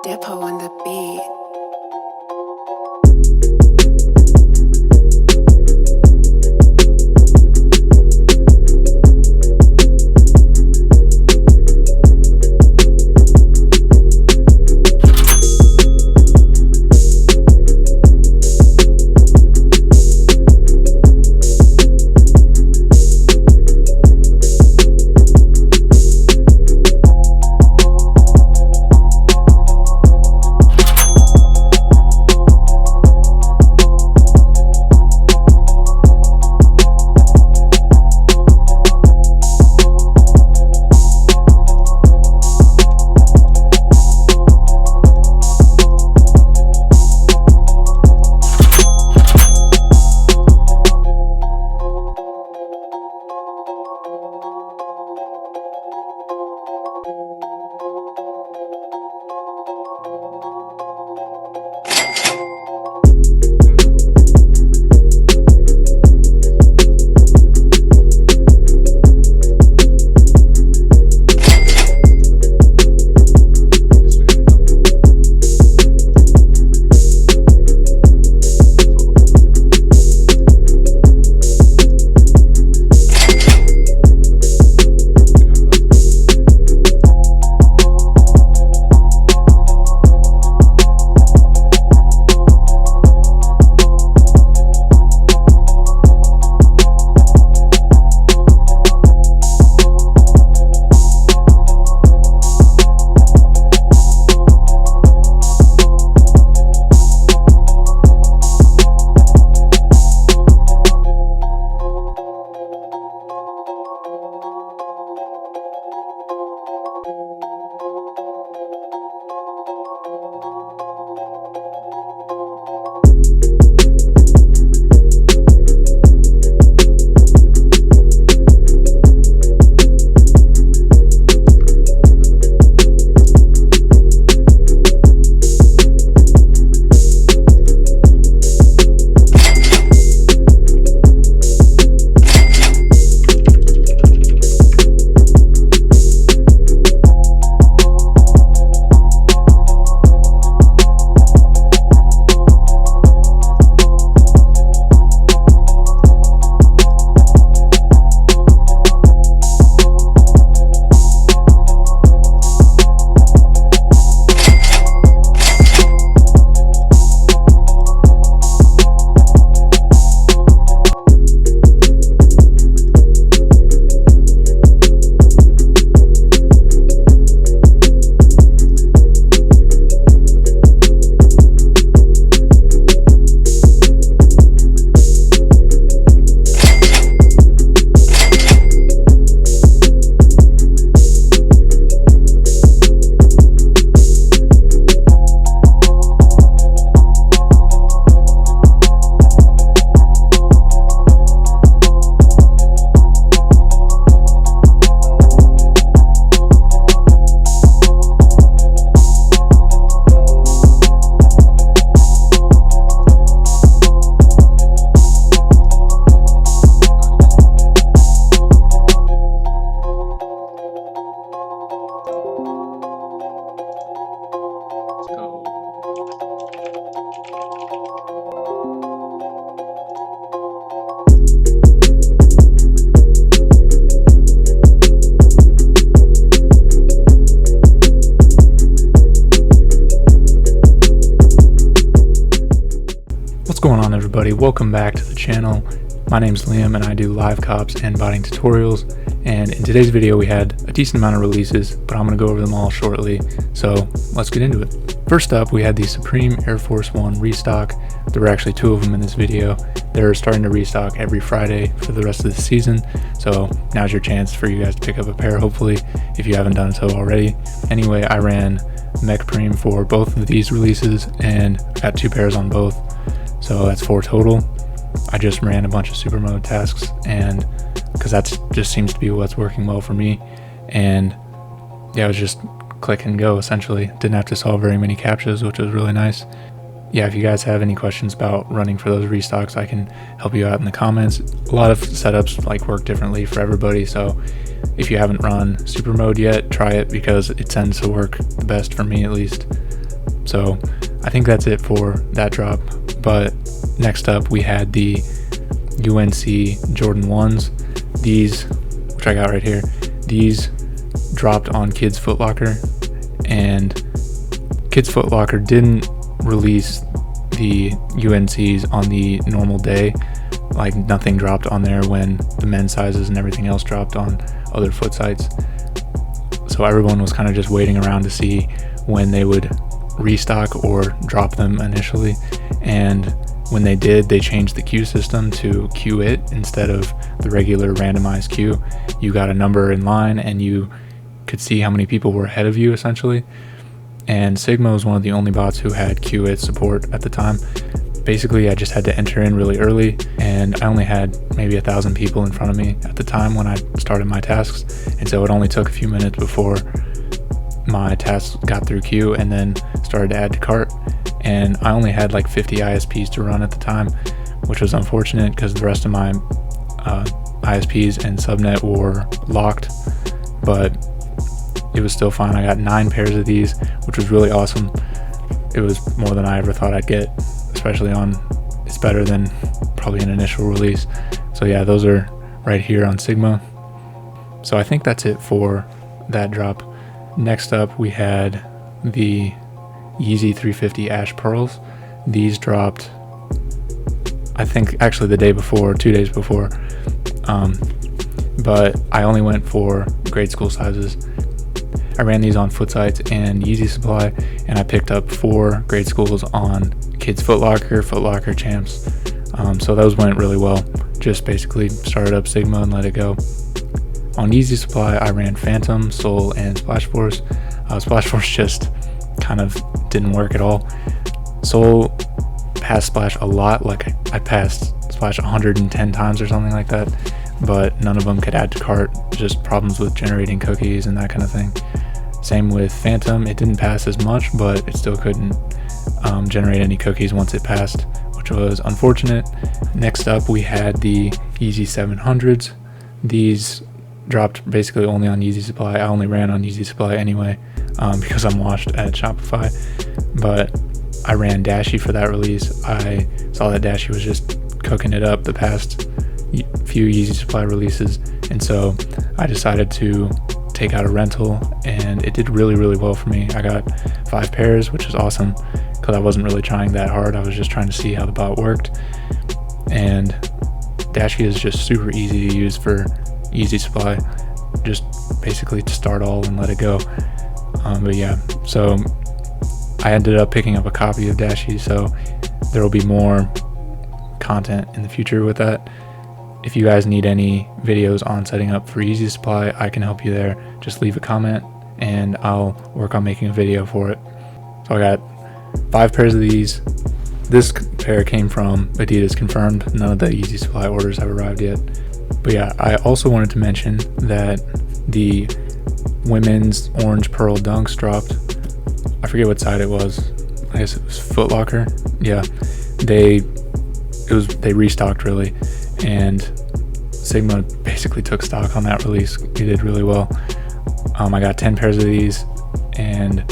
Depo on the beat. What's going on, everybody? Welcome back to the channel. My name's Liam and I do live cops and botting tutorials, and in today's video we had a decent amount of releases, but I'm going to go over them all shortly, so let's get into it. First up, we had the Supreme Air Force One restock. There were actually two of them in this video. They're starting to restock every Friday for the rest of the season, so now's your chance for you guys to pick up a pair, hopefully, if you haven't done so already. Anyway, I ran MEKpreme for both of these releases and got two pairs on both, so that's 4 total. I just ran a bunch of super mode tasks, and because that just seems to be what's working well for me, and yeah, it was just click and go essentially. Didn't have to solve very many captchas, which was really nice. Yeah, if you guys have any questions about running for those restocks, I can help you out in the comments. A lot of setups work differently for everybody, so if you haven't run super mode yet, try it because it tends to work the best for me, at least. So I think that's it for that drop. But next up we had the UNC Jordan 1s. These, which I got right here, these dropped on Kids Foot Locker, and Kids Foot Locker didn't release the UNCs on the normal day. Like, nothing dropped on there when the men's sizes and everything else dropped on other foot sites. So everyone was kind of just waiting around to see when they would restock or drop them initially. And when they did, they changed the queue system to queue it instead of the regular randomized queue. You got a number in line and you could see how many people were ahead of you, essentially. And Sigma was one of the only bots who had queue it support at the time. Basically, I just had to enter in really early, and I only had maybe 1,000 people in front of me at the time when I started my tasks, and so it only took a few minutes before my tasks got through queue and then started to add to cart. And I only had like 50 ISPs to run at the time, which was unfortunate because the rest of my ISPs and subnet were locked, but it was still fine. I got 9 pairs of these, which was really awesome. It was more than I ever thought I'd get, especially on, it's better than probably an initial release. So yeah, those are right here on Sigma. So I think that's it for that drop. Next up we had the Yeezy 350 Ash Pearls. These dropped, I think actually the day before, 2 days before, but I only went for grade school sizes. I ran these on foot sites and Yeezy Supply, and I picked up 4 grade schools on Kids Foot Locker, Champs. So those went really well. Just basically started up Sigma and let it go. On Yeezy Supply, I ran Phantom, Soul, and Splash Force. Splash Force just kind of didn't work at all. Soul passed Splash a lot, like I passed Splash 110 times or something like that, but none of them could add to cart, just problems with generating cookies and that kind of thing. Same with Phantom, it didn't pass as much, but it still couldn't generate any cookies once it passed, which was unfortunate. Next up we had the Yeezy 700s. These dropped basically only on Yeezy Supply. I only ran on Yeezy Supply anyway, because I'm washed at Shopify, but I ran Dashe for that release. I saw that Dashe was just cooking it up the past few Yeezy Supply releases, and so I decided to take out a rental, and it did really well for me. I got 5 pairs, which is awesome because I wasn't really trying that hard. I was just trying to see how the bot worked, and Dashe is just super easy to use for Yeezy Supply, just basically to start all and let it go. But yeah, so I ended up picking up a copy of Dashe, so there will be more content in the future with that. If you guys need any videos on setting up for Yeezy Supply, I can help you there. Just leave a comment and I'll work on making a video for it. So I got 5 pairs of these. This pair came from Adidas confirmed. None of the Yeezy Supply orders have arrived yet. But yeah, I also wanted to mention that the women's orange pearl dunks dropped. I forget what side it was. I guess it was Foot Locker. Yeah, they restocked really, and Sigma basically took stock on that release. They did really well. I got 10 pairs of these, and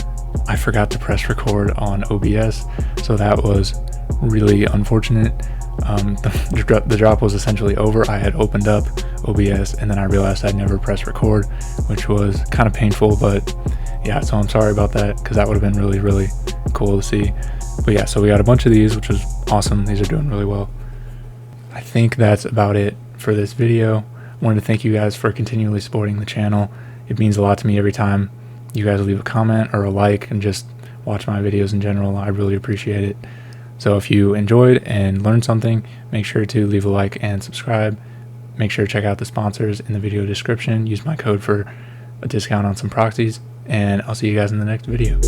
I forgot to press record on OBS, so that was really unfortunate. The drop was essentially over. I had opened up OBS and then I realized I'd never pressed record, which was kind of painful, but yeah, so I'm sorry about that because that would have been really cool to see. But yeah, so we got a bunch of these, which was awesome. These are doing really well. I think that's about it for this video. I wanted to thank you guys for continually supporting the channel. It means a lot to me every time you guys leave a comment or a like and just watch my videos in general. I really appreciate it. So if you enjoyed and learned something, make sure to leave a like and subscribe. Make sure to check out the sponsors in the video description. Use my code for a discount on some proxies, and I'll see you guys in the next video.